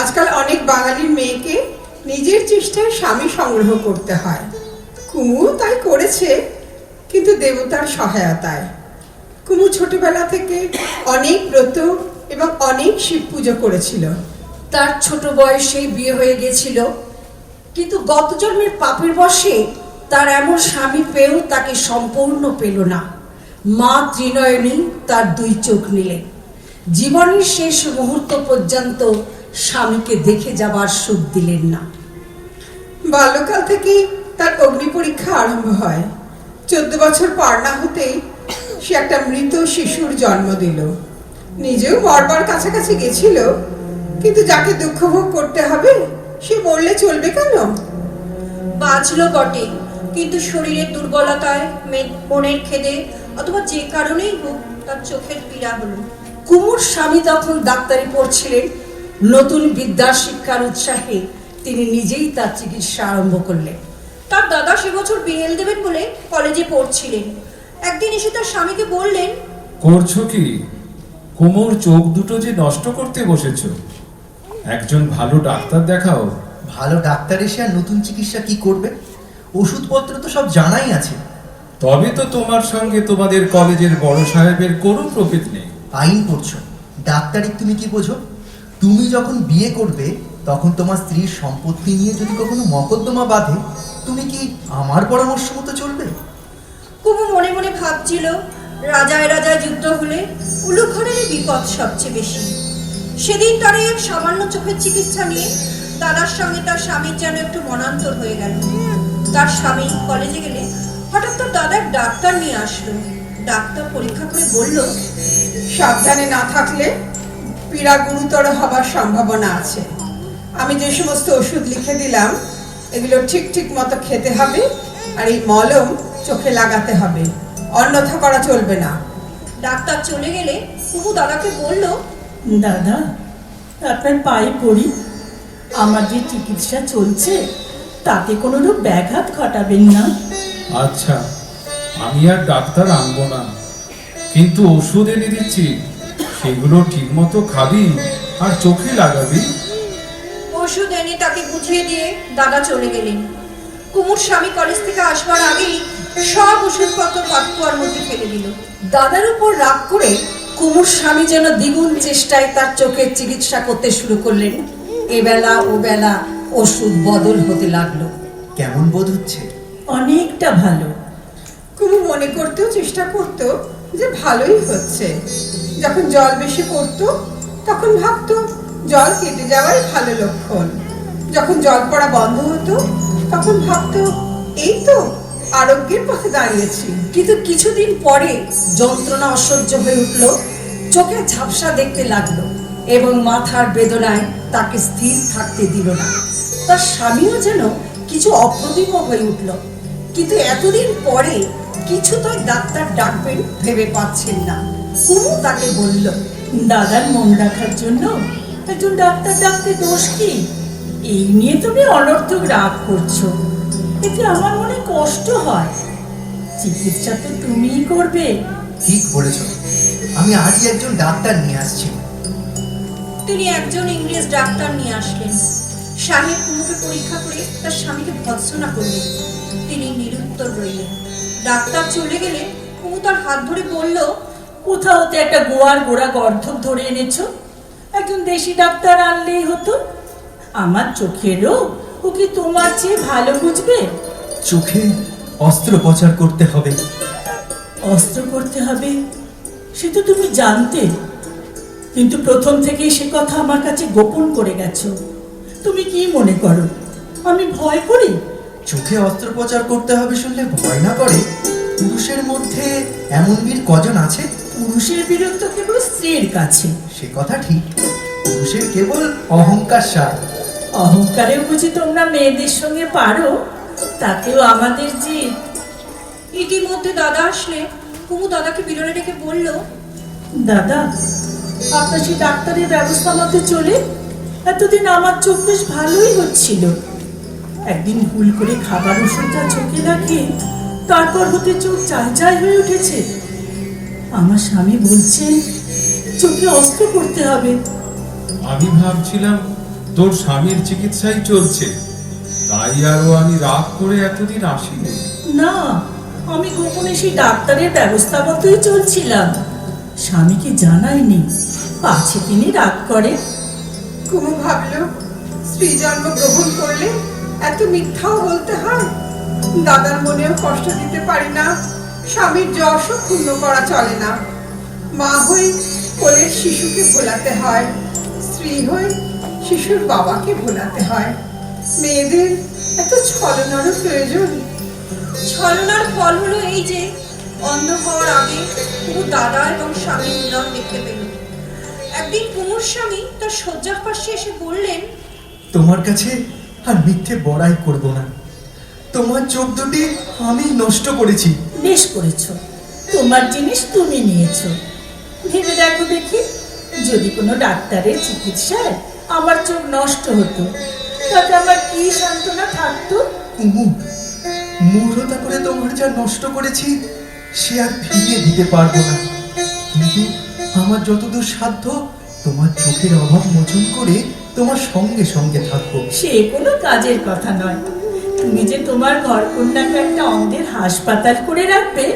আজকাল অনেক বাঙালির মেয়েকে নিজের চেষ্টায় স্বামী সংগ্রহ করতে হয়। কুমু তাই করেছে, কিন্তু দেবতার সহায়তায়। কুমু ছোটবেলা থেকে অনেক ব্রত এবং অনেক শিব পুজো করেছিল। তার ছোট বয়সেই বিয়ে হয়ে গেছিল, কিন্তু গত জন্মের পাপের বশে তার এমন স্বামী পেয়েও তাকে সম্পূর্ণ পেল না। মা ত্রিনয়নী তার দুই চোখ নিলেন। জীবনের শেষ মুহূর্ত পর্যন্ত স্বামীকে দেখে যাবার সুখ দিলেন না। বাল্যকাল থেকেই তার অগ্নি পরীক্ষা আরম্ভ হয়। 14 বছর পার না হতেই সে একটা মৃত শিশুর জন্ম দিল। নিজেও মরবার কাছাকাছি গেছিল, কিন্তু যাকে দুঃখ ভোগ করতে হবে সে মরলে চলবে কেন? বাঁচল বটে, কিন্তু শরীরের দুর্বলতায়, মনের খেদে অথবা যে কারণেই হোক তার চোখের পীড়া হলো। কুমুর স্বামী তখন ডাক্তারি পড়ছিলেন। নতুন বিদ্যা শিক্ষার উৎসাহে তিনি নিজেই তার চিকিৎসা আরম্ভ করলেন। তার দাদা সে বছর বিএল দেবেন বলে কলেজে পড়ছিলেন। একদিন এসে তার স্বামীকে বললেন, করছো কি? কুমুর চোখ দুটো যে নষ্ট করতে বসেছো। একজন ভালো ডাক্তার দেখাও। ভালো ডাক্তার এসে আর নতুন চিকিৎসা কি করবে? ওষুধপত্র তো সব জানাই আছে। তবে তো তোমার সঙ্গে তোমাদের কলেজের বড় সাহেবের কোনো প্রভেদ নেই। আইন পড়ছো, ডাক্তারি তুমি কি বোঝো? তুমি যখন বিয়ে করবে তখন তোমার স্ত্রীর সম্পত্তি নিয়ে যদি কখনো মকদ্দমা বাঁধে, তুমি কি আমার পরামর্শ মতো চলবে? কুমু মনে মনে ভাবছিল, রাজায় রাজায় যুদ্ধ হলে উলুখড়ের বিপদ সবচেয়ে বেশি। সেদিন তার এক সামান্য চোখের চিকিৎসা নিয়ে দাদার সঙ্গে তার স্বামীর যেন একটু মনান্তর হয়ে গেল। তার স্বামী কলেজে গেলে হঠাৎ তার দাদা এক ডাক্তার নিয়ে আসলো। ডাক্তার পরীক্ষা করে বলল, সাবধানে না থাকলে পীড়া গুরুতর হবার সম্ভাবনা আছে। আমি যে সমস্ত ওষুধ লিখে দিলাম এগুলো ঠিক ঠিক মতো খেতে হবে, আর এই মলম চোখে লাগাতে হবে, অন্যথা করা চলবে না। ডাক্তার চলে গেলে কুমু দাদাকে বলল, দাদা, আপনার পায়ে পড়ি। আমার যে চিকিৎসা চলছে তাতে কোনোরূপ ব্যাঘাত ঘটাবেন না। আচ্ছা, আমি আর ডাক্তার আনবো না, কিন্তু ওষুধ এনে দিচ্ছি, সেগুলো ঠিক মতো খাবি আর চোখে লাগাবি। ওষুধ এনে তাকে বুঝিয়ে দিয়ে দাদা চলে গেলেন। কুমুর স্বামী কলেজ থেকে আসবার আগেই সব ওষুধপত্র পাতকুয়ার মধ্যে ফেলে দিল। দাদার উপর রাগ করে কুমুর স্বামী যেন দ্বিগুণ চেষ্টায় তার চোখের চিকিৎসা করতে শুরু করলেন। এবেলা ও বেলা ওষুধ বদল হতে লাগলো। কেমন বোধ হচ্ছে? অনেকটা ভালো। কুমু মনে করতেও চেষ্টা করতো যে ভালোই হচ্ছে। যখন জল বেশি পড়তো তখন ভাবতো জল কেটে যাওয়াই ভালো লক্ষণ। যখন জল পড়া বন্ধ হতো তখন ভাবতো এই তো আরোগ্যের পথে দাঁড়িয়েছি। কিন্তু কিছুদিন পরে যন্ত্রণা অসহ্য হয়ে উঠল, চোখে ঝাপসা দেখতে লাগলো এবং মাথার বেদনায় তাকে স্থির থাকতে দিল না। তার স্বামীও যেন কিছু অপ্রতিভ হয়ে উঠল, কিন্তু এতদিন পরে কিছুতেই ডাক্তার ডাকবেন ভেবে পাচ্ছেন না। কুমু তাকে বলল, দাদার মন রাখার জন্য একজন ডাক্তার ডাকতে দোষ কি? এই নিয়ে তুমি অনর্থক রাগ করছো, এতে আমার মনে কষ্ট হয়। চিকিৎসা তো তুমিই করবে। ঠিক বলেছ, আমি আজই একজন ডাক্তার নিয়ে আসছি। তিনি একজন ইংরেজ ডাক্তার নিয়ে আসলেন। সাহেব কুমুকে পরীক্ষা করে তার স্বামীকে ভৎসনা করলেন। তিনি নিরুত্তর রইলেন। ডাক্তার চলে গেলে কুমু তার হাত ধরে বলল, কোথা হতে একটা গোয়ার গোড়া গর্ধব ধরে এনেছো? একজন দেশি ডাক্তার আনলেই হতো। আমার চোখের রোগ ও কি তোমার চেয়ে ভালো বুঝবে? চোখে অস্ত্রোপচার করতে হবে। অস্ত্র করতে হবে সে তো তুমি জানতে, কিন্তু প্রথম থেকেই সে কথা আমার কাছে গোপন করে গেছো। তুমি কি মনে করো আমি ভয় করি? চোখে অস্ত্রোপচার করতে হবে শুনলে ভয় না করে? পুরুষের মধ্যে এমন বীর কজন আছে? পুরুষের বীরত্ব কেবল স্ত্রীর কাছে। সে কথা ঠিক, পুরুষের কেবল অহংকার সার। অহংকারেও বুঝি তোমরা মেয়েদের সঙ্গে পারো, তাতেও আমাদের জিদ। ইতিমধ্যে দাদা আসলে কুমু দাদাকে বিরলে ডেকে বলল, দাদা, আপনার সেই ডাক্তারের ব্যবস্থা মতো চলে এতদিন আমার চোখ বেশ ভালোই হচ্ছিল। একদিন ভুল করে খাবার ওষুধটা চোখে লাগিয়ে তারপর হতে চোখ চাই হয়ে উঠেছে। আমার স্বামী বলছেন চোখে অস্ত্র করতে হবে। আমি ভাবছিলাম তোর স্বামীর চিকিৎসাই চলছে, তাই আরো আমি রাগ করে এতদিন আসিনি। না, আমি গোপনে সেই ডাক্তারের ব্যবস্থা মতোই চলছিলাম, স্বামীকে জানাইনি, পাছে তিনি রাগ করে। কুমু ভাবলো স্ত্রী জন্ম গ্রহণ করলে এত মিথ্যাও বলতে হয়। দাদার মনেও কষ্ট দিতে পারি না, স্বামীর যশও ক্ষুণ্ণ করা চলে না। মা হয়ে কোলের শিশুকে ভোলাতে হয়, স্ত্রী হয়ে শিশুর বাবাকে ভোলাতে হয়। মেয়েদের এত ছলনারও প্রয়োজন? ছলনার ফল হলো এই যে অন্ধ হওয়ার আগে কুমু দাদা এবং স্বামীর মিলন দেখতে পেল। একদিন কুমুর স্বামী তার শয্যার পাশে এসে বললেন, তোমার কাছে আর মিথ্যে বড়াই করব না, তোমার চোখ দুটি আমি নষ্ট করেছি। বেশ করেছো, তোমার জিনিস তুমি নিয়েছো। ভেবে দেখো দেখি, যদি কোনো ডাক্তারের চিকিৎসায় আমার চোখ নষ্ট হতো, তাতে আমার কি সান্ত্বনা থাকতো? কুমু, মূঢ়তা করে তোমার যা নষ্ট করেছি সে আর ফিরিয়ে দিতে পারবো না, কিন্তু আমার যতদূর সাধ্য তোমার চোখের অভাব মোচন করে তোমার সঙ্গে সঙ্গে থাকবো। সে কোনো কাজের কথা নয়। তুমি যে তোমার ঘরকন্যাকে একটা অন্ধের হাসপাতাল করে রাখবে,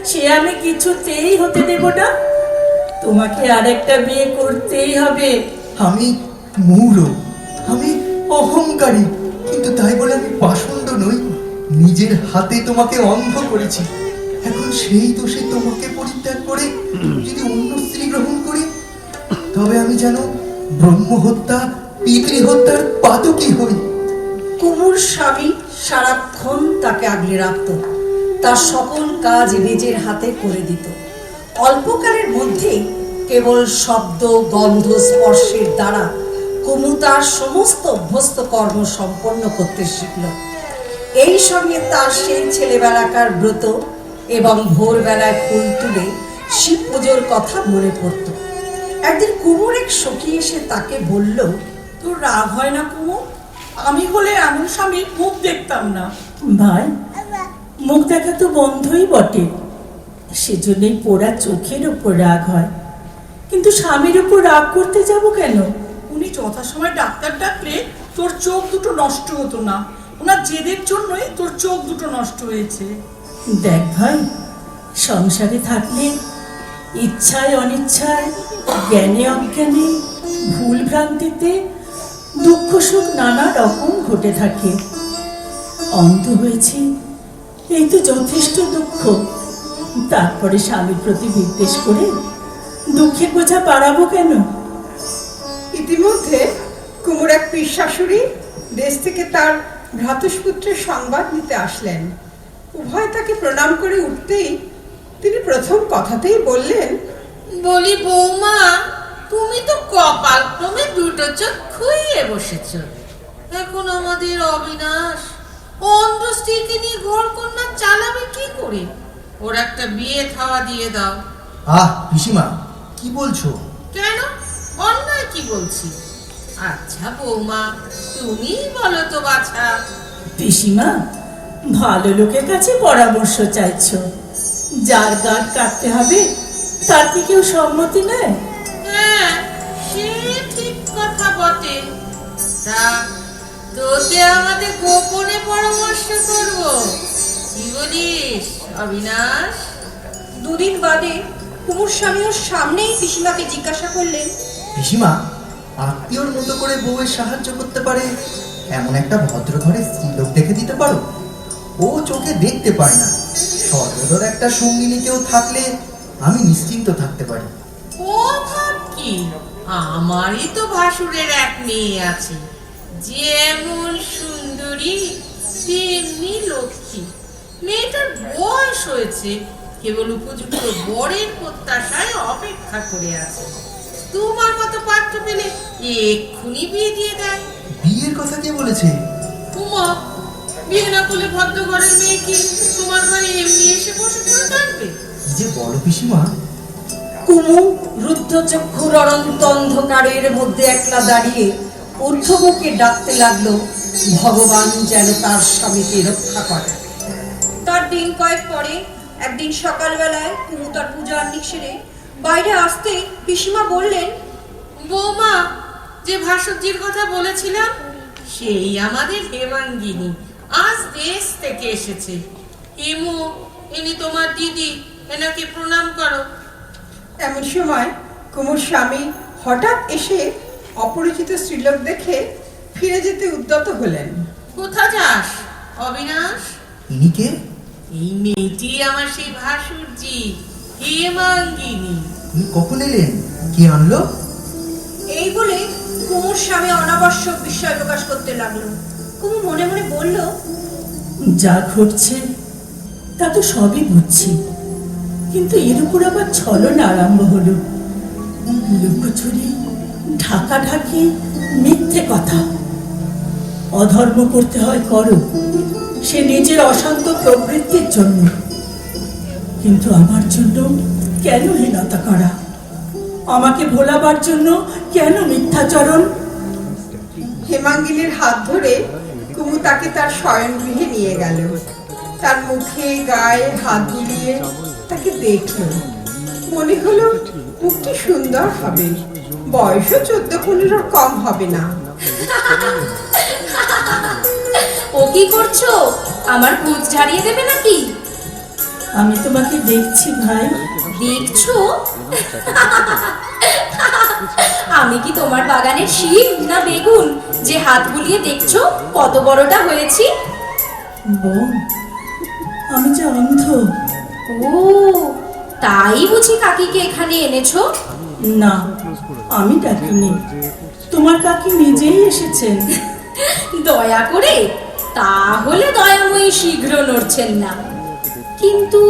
সে আমি কিছুতেই হতে দেব না। তোমাকে আরেকটা বিয়ে করতেই হবে। আমি মূঢ়, আমি অহংকারী, কিন্তু তাই বলে আমি পাষণ্ড নই। নিজের হাতে তোমাকে অন্ধ করেছি, এখন সেই দোষে তোমাকে পরিত্যাগ করে যদি অন্য স্ত্রী গ্রহণ করি, তবে আমি যেন ব্রহ্মহত্যা পিতৃহত্যার পাতকী হই। কুমুর স্বামী সারাক্ষণ তাকে আগলে রাখত, তার সকল কাজ নিজের হাতে করে দিত। অল্পকালের মধ্যেই কেবল শব্দ, গন্ধ, স্পর্শের দ্বারা কুমু তার সমস্ত অভ্যস্ত কর্ম সম্পন্ন করতে শিখল। এই সঙ্গে তার সেই ছেলেবেলাকার ব্রত এবং ভোরবেলায় ফুল তুলে শিব পুজোর কথা মনে পড়ত। একদিন কুমুর এক সখী এসে তাকে বলল, তোর রাগ হয় না কুমু? আমি হলে এমন স্বামীর মুখ দেখতাম না। ভাই, মুখ দেখা তো বন্ধই বটে, সেজন্যই পোড়া চোখের উপর রাগ হয়, কিন্তু স্বামীর উপর রাগ করতে যাব কেন? উনি যথাসময় ডাক্তার ডাকলে তোর চোখ দুটো নষ্ট হতো না, ওনার জেদের জন্যই তোর চোখ দুটো নষ্ট হয়েছে। দেখ ভাই, সংসারে থাকলে ইচ্ছায় অনিচ্ছায়, জ্ঞানে অজ্ঞানে, ভুল ভ্রান্তিতে দুঃখ সুখ নানা রকম ঘটে থাকে। অন্ধ হয়েছি, এই তো যথেষ্ট দুঃখ, তারপরে স্বামীর প্রতি বিদ্বেষ করে দুঃখের বোঝা বাড়াবো কেন? ইতিমধ্যে কুমুর এক পীর শাশুড়ি দেশ থেকে তার ভ্রাতুষ্পুত্রের সংবাদ নিতে আসলেন। উভয় তাকে প্রণাম করে উঠতেই তিনি প্রথম কথাতেই বললেন, বলি বৌমা, তুমি তো কপাল ক্রমে দুটো চোখ খুইয়ে বসেছ। এখন আমাদের অবিনাশ অন্ধ স্ত্রীকে নিয়ে ঘর কন্যা চালাবে কি করে? ওর একটা বিয়ে থাওয়া দিয়ে দাও। পিসিমা, কি বলছো? কেন, অন্যায় কি বলছি? আচ্ছা বৌমা, তুমি বলো তো বাছা। পিসিমা, ভালো লোকের কাছে পরামর্শ চাইছো, যার গাঁট কাটতে হবে তার কি কেউ সম্মতি নেয়? হ্যাঁ, সে ঠিক কথা বটে। তা তোতে আমাদের গোপনে পরামর্শ করব, কি বলিস অবিনাশ? দুদিন বাদে কুমুর স্বামী ওর সামনেই পিসিমাকে জিজ্ঞাসা করলেন, পিসিমা, আত্মীয়র মতো করে বউয়ের সাহায্য করতে পারে এমন একটা ভদ্র ঘরে স্ত্রীলোক দেখে দিতে পারো? ও চোখে দেখতে পায় না, সর্বদর একটা সঙ্গিনী কেউ থাকলে আমি নিশ্চিন্ত থাকতে পারি। ও ভাব কি, আমারই তো ভাসুরের এক মেয়ে আছে, যেমন সুন্দরী তেমনি লক্ষ্মী। মেয়েটার বয়স হয়েছে, কেবল উপযুক্ত বরের প্রত্যাশায় অপেক্ষা করে আছে। তোমার মতো পাত্র পেলে এক্ষুনি বিয়ে দিয়ে দেয়। বিয়ের কথা কে বলেছে? উমা, বিয়ে না করলে ভদ্র ঘরের মেয়ে কি তোমার ঘরে এমনি এসে বসে পড়ে থাকবে? কি যে বলো পিসিমা! কুমু রুদ্ধচক্ষুর অনন্ত অন্ধকারের মধ্যে একলা দাঁড়িয়ে ঊর্ধ্বমুখে ডাকতে লাগলো, ভগবান যেন তার স্বামীকে রক্ষা করে। তার দিন কয়েক পরে একদিন সকালবেলায় কুমু তার পূজা আহ্নিক সেরে বাইরে আসতে পিসিমা বললেন, বৌমা, যে ভাসুরজির কথা বলেছিলাম সেই আমাদের হেমাঙ্গিনী আজ দেশ থেকে এসেছে। হেমু, ইনি তোমার দিদি, এনাকে প্রণাম করো। এমন সময় কুমুর স্বামী হঠাৎ এসে অপরিচিত স্ত্রীলোক দেখে ফিরে যেতে উদ্যত হলেন। কোথা যাস অবিনাশ? ইনি কে? এই মেয়েটি আমার সেই ভাসুরজি হেমাঙ্গিনী। ইনি কখন এলেন? কি আনলো? এই বলে কুমুর স্বামী অনাবশ্যক বিস্ময় প্রকাশ করতে লাগলো। কুমু মনে মনে বলল, যা ঘটছে তা তো সবই বুঝছি, কিন্তু এর উপর আবার ছলনা আরম্ভ হলো। লুকোচুরি, ঢাকাঢাকি, মিথ্যে কথা। অধর্ম করতে হয় করো, সে নিজের অশান্ত প্রবৃত্তির জন্য, কিন্তু আমার জন্য কেন হীনতা করা? আমাকে ভোলাবার জন্য কেন মিথ্যাচরণ? হেমাঙ্গিনীর হাত ধরে কুমু তাকে তার শয়নগৃহে নিয়ে গেল। তার মুখে গায়ে হাত বুলিয়ে তাকে দেখল। মনে হলো মুখটি সুন্দর হবে, বয়সও 14-15 কম হবে না। ও কি করছো? আমার কুচ ঝাড়িয়ে দেবে নাকি? আমি তোমাকে দেখছি ভাই। দেখছো? আমি কি তোমার বাগানের শিম না বেগুন যে হাত বুলিয়ে দেখছো কত বড়টা হয়েছি? বোন, আমি যে অন্ধ। ও, তাই বুঝি কাকিকে এখানে এনেছো? না, আমি ডাকিনি, তোমার কাকি নিজেই এসেছেন। দয়া করে? তাহলে দয়াময়ী শীঘ্র নড়ছেন না। কিন্তু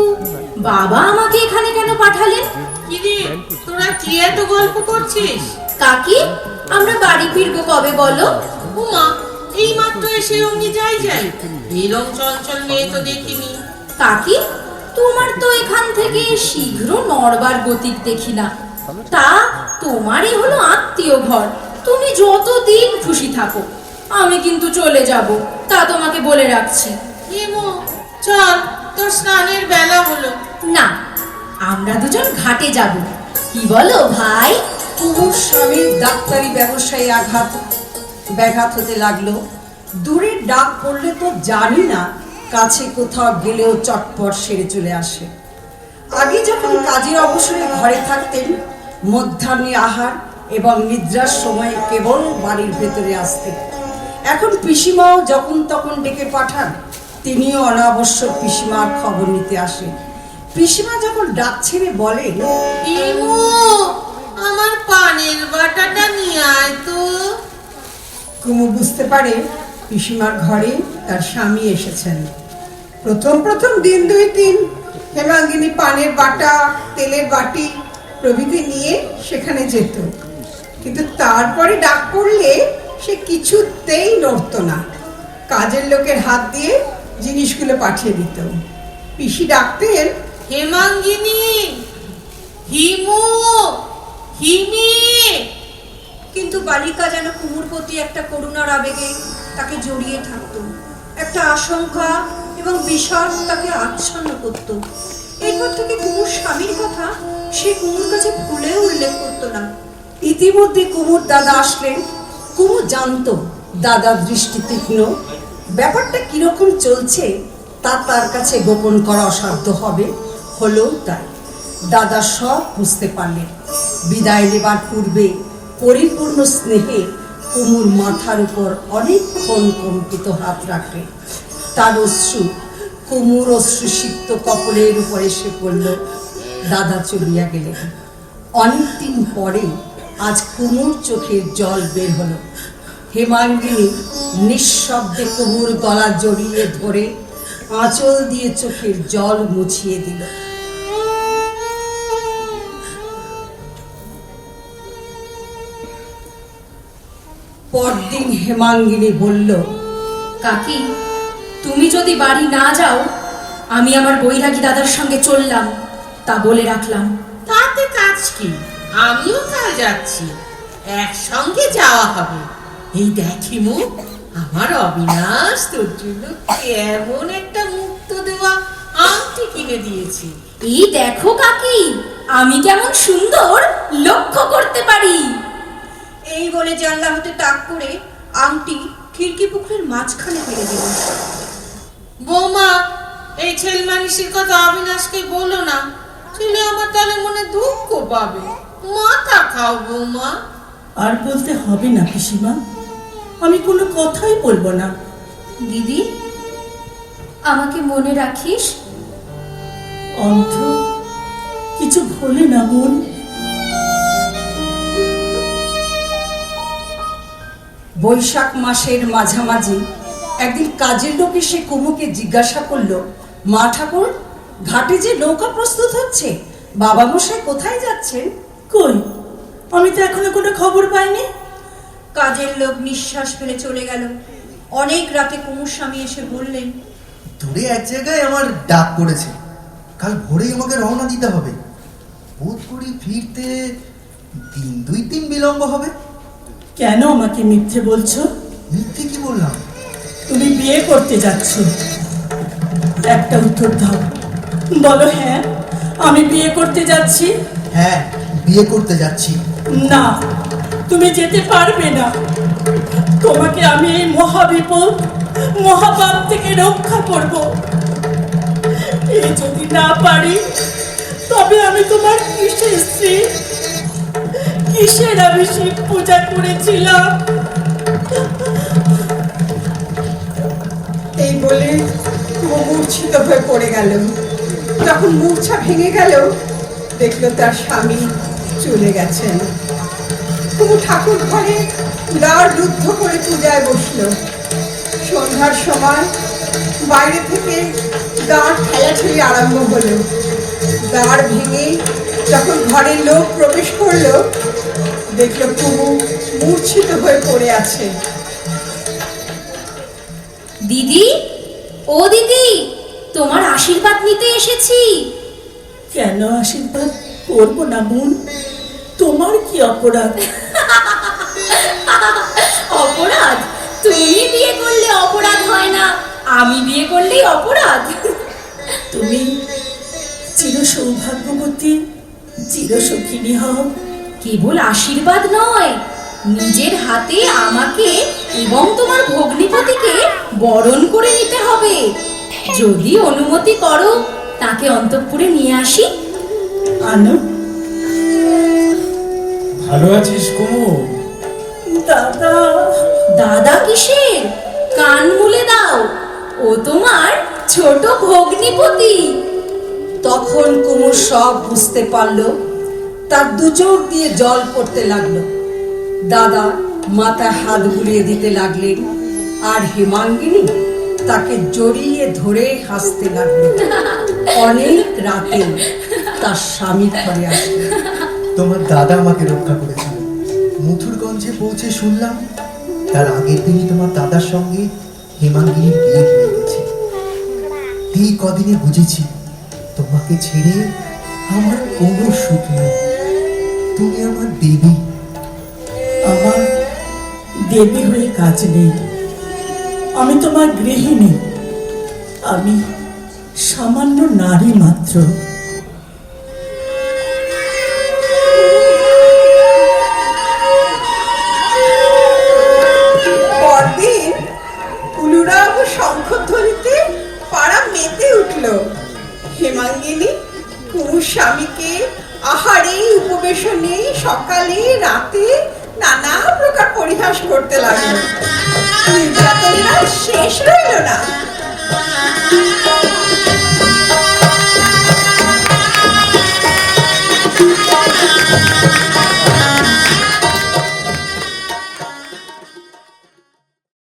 বাবা আমাকে এখানে কেন পাঠালেন? কিরে, তোরা কি এত গল্প করছিস? কাকি, আমরা বাড়ি ফিরবো কবে বলো? উমা, এই মাত্র এসে অমনি যাই এরম চঞ্চল মেয়ে তো দেখিনি। কাকি, তোমার তো এখান থেকে শীঘ্র নড়বার গতিক দেখি না। তা তোমারই হলো আত্মীয় ঘর, তুমি যতদিন খুশি থাকো। আমি কিন্তু চলে যাব, তা তোমাকে বলে রাখছি। হেমু, চল, তোর স্নানের বেলা হলো। না, আমরা দুজন ঘাটে যাব। কি বলো ভাই? কুমুর স্বামীর ডাক্তারি ব্যবসায় ব্যাঘাত হতে লাগলো। দূরে ডাক পড়লে তো জানি না, কাছে কোথাও গেলেও চটপট সেরে চলে আসে। আগে যখন কাজের অবসরে ঘরে থাকতেন, মধ্যাহ্নে আহার এবং নিদ্রার সময় কেবল বাড়ির ভেতরে আসতেন। এখন পিসিমাও যখন তখন ডেকে পাঠান, তিনিও অনাবশ্যক পিসিমার খবর নিতে আসেন। পিসিমা যখন ডাক ছেড়ে বলেন, হেমু, আমার পানের বাটাটা নিয়ে আয় তো। কুমু বুঝতে পারে পিসিমার ঘরে তার স্বামী এসেছেন। প্রথম দিন 2-3 হেমাঙ্গিনী পানের বাটা, তেলের বাটি প্রভৃতি নিয়ে সেখানে যেত, কিন্তু তারপরে ডাক পড়লে সে কিছুতেই নড়তো না। কাজের লোকের হাত দিয়ে জিনিসগুলো পাঠিয়ে দিত। পিসি ডাকতেন, হেমাঙ্গিনী, হিমু, হিমি। কিন্তু বালিকা যেন কুমুর প্রতি একটা করুণার আবেগে তাকে জড়িয়ে থাকত। একটা আশঙ্কা এবং বিষাদ তাকে আচ্ছন্ন করত। এরপর থেকে কুমুর স্বামীর কথা সে কুমুর কাছে ভুলেও উল্লেখ করতো না। ইতিমধ্যে কুমুর দাদা আসলেন। কুমু জানতো দাদার দৃষ্টি তীক্ষ্ণ। ব্যাপারটা কিরকম চলছে তা তার কাছে গোপন করা অসাধ্য হবে, হলেও তাই। দাদা সব বুঝতে পারলেন। বিদায় নেবার পূর্বে পরিপূর্ণ স্নেহে কুমুর মাথার উপর অনেকক্ষণ কম্পিত হাত রাখলেন। তার অশ্রু কুমুর অশ্রুসিক্ত কপলের উপর এসে পড়ল। দাদা চলিয়া গেলেন। অনেকদিন পরে আজ কুমুর চোখের জল বের হলো। হেমাঙ্গিনী নিঃশব্দে কুমুর গলা জড়িয়ে ধরে আঁচল দিয়ে চোখের জল মুছিয়ে দিল। পরদিন হেমাঙ্গিনী বলল, কাকি, তুমি যদি বাড়ি না যাও, আমি আমার বৈরাগী দাদার সঙ্গে চললাম, তা বলে রাখলাম। তাতে কাজ কি, আমিও কাল যাচ্ছি, একসঙ্গে যাওয়া হবে। এই দেখিমু, আমার অবিনাশ তোর জন্য কেমন একটা মুক্ত দেওয়া আংটি কিনে দিয়েছি। এই দেখো কাকি, আমি কেমন সুন্দর লক্ষ্য করতে পারি। এই বলে জানলা হতে তাক করে আংটি খিড়কি পুকুরের মাঝখানে ফেলে দিল। বৌমা, এই ছেলে মানুষের কথা অবিনাশকে বলো না, ছেলে আমার তাহলে মনে দুঃখ পাবে। মাথা খাও বৌমা। আর বলতে হবে না পিসিমা, আমি কোনো কথাই বলবো না। দিদি, আমাকে মনে রাখিস? অন্ত, কিছু ভোলে না বোন। বৈশাখ মাসের মাঝামাঝি একদিন কাজের লোক এসে কুমুকে জিজ্ঞাসা করলো, মা ঠাকুর, ঘাটে যে নৌকা প্রস্তুত হচ্ছে, বাবা মশাই কোথায় যাচ্ছেন? কই, আমি তো এখনো কোনো খবর পাইনি। কাজের লোক নিঃশ্বাস ফেলে চলে গেল। অনেক রাতে কুমুর স্বামী এসে বললেন, দূরে এক জায়গায় আমার ডাক পড়েছে, কাল ভোরেই আমাকে রওনা দিতে হবে। বোধ করি ফিরতে 2-3 বিলম্ব হবে। কেন আমাকে মিথ্যে বলছো? মিথ্যে কি বললাম? তুমি বিয়ে করতে যাচ্ছ। একটা উত্তর দাও, বলো হ্যাঁ আমি বিয়ে করতে যাচ্ছি। হ্যাঁ, বিয়ে করতে যাচ্ছি। না, তুমি যেতে পারবে না। তোমাকে আমি এই মহাবিপদ, মহাপাপ থেকে রক্ষা করব। এই যদি না পারি, তবে আমি তোমার কিসের স্ত্রী, কিসের আমি শিব পূজা করেছিলাম। এই বলে কুমু মূর্ছিত হয়ে পড়ে গেল। যখন মূর্ছা ভেঙে গেল, দেখলো তার স্বামী চলে গেছেন। কুমু ঠাকুর ঘরে দ্বার রুদ্ধ করে পূজায় বসলো। সন্ধ্যার সময় বাইরে থেকে দ্বার ঠেলাঠেলি আরম্ভ হলো। দ্বার ভেঙে যখন ঘরের লোক প্রবেশ করলো, দেখলো কুমু মূর্ছিত হয়ে পড়ে আছে। দিদি, ও দিদি, তোমার আশীর্বাদ নিতে এসেছি। কেন আশীর্বাদ করবো না বোন? তোমার কি অপরাধ? অপরাধ? তুমি বিয়ে করলে অপরাধ হয় না, আমি বিয়ে করলেই অপরাধ। তুমি চির সৌভাগ্যবতী, চির সুখিনী হও। কেবল আশীর্বাদ নয়, নিজের হাতে আমাকে এবং তোমার ভগ্নিপতিকে বরণ করে নিতে হবে। যদি অনুমতি করো, তাকে অন্তঃপুরে নিয়ে আসি। আনো। ভালো আছিস কুমু? দাদা। দাদা কিসের? কান মুলে দাও, ও তোমার ছোট ভগ্নিপতি। তখন কুমু সব বুঝতে পারলো। তার দু চোখ দিয়ে জল পড়তে লাগলো। দাদা মাথায় হাত বুলিয়ে দিতে লাগলেন, আর হেমাঙ্গিনী তাকে জড়িয়ে ধরে হাসতে লাগলো। অনেক রাতে তার স্বামী ঘরে আসলো। তোমার দাদা আমাকে রক্ষা করেছিল। মথুরগঞ্জে পৌঁছে শুনলাম তার আগের দিনই তোমার দাদার সঙ্গে হেমাঙ্গিনীর বিয়ে হয়ে গেছে। এই কদিনে বুঝেছি তোমাকে ছেড়ে আমার কোনো সুখ নেই। তুমি আমার দেবী। আমার দেবী হয়ে কাজ নেই। আমি তোমার গৃহিণী, আমি সামান্য নারী মাত্র। পরদিন উলুরা ও শঙ্খধ্বনিতে পাড়া মেতে উঠল। হেমাঙ্গিনী কুমুর স্বামীকে আহারে উপবেশনে সকালে রাতে নানা প্রকার পরিহাস করতে লাগলো। নির্যাতনটা শেষ রইল না।